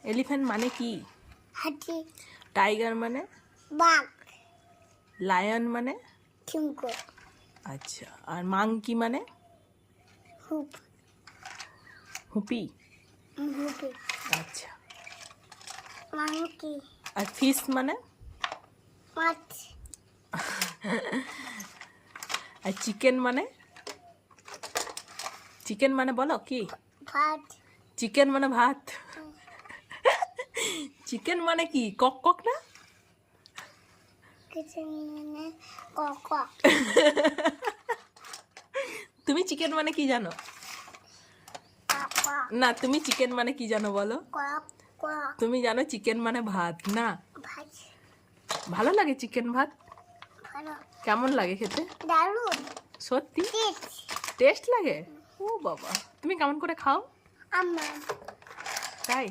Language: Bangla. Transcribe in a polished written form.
এলিফ্যান্ট মানে কি? হাতি। টাইগার মানে? বাঘ। লায়ন মানে? সিংহ। আচ্ছা, আর মাংকি মানে? হুপ। হুপি। হুপি। আচ্ছা, মাংকি। আর ফিশ মানে? মাছ। আর চিকেন মানে? চিকেন মানে বলো কি? ভাত। চিকেন মানে ভাত। চিকেন মানে কি? কক কক না? কিছু মানে কক। তুমি চিকেন মানে কি জানো? কক। না, তুমি চিকেন মানে কি জানো বলো? কক কক। তুমি জানো চিকেন মানে ভাত না? ভাত। ভালো লাগে চিকেন ভাত? ভালো। কেমন লাগে খেতে? দারুণ। সত্যি টেস্ট। টেস্ট লাগে? ও বাবা, তুমি কেমন করে খাও? আমার। তাই?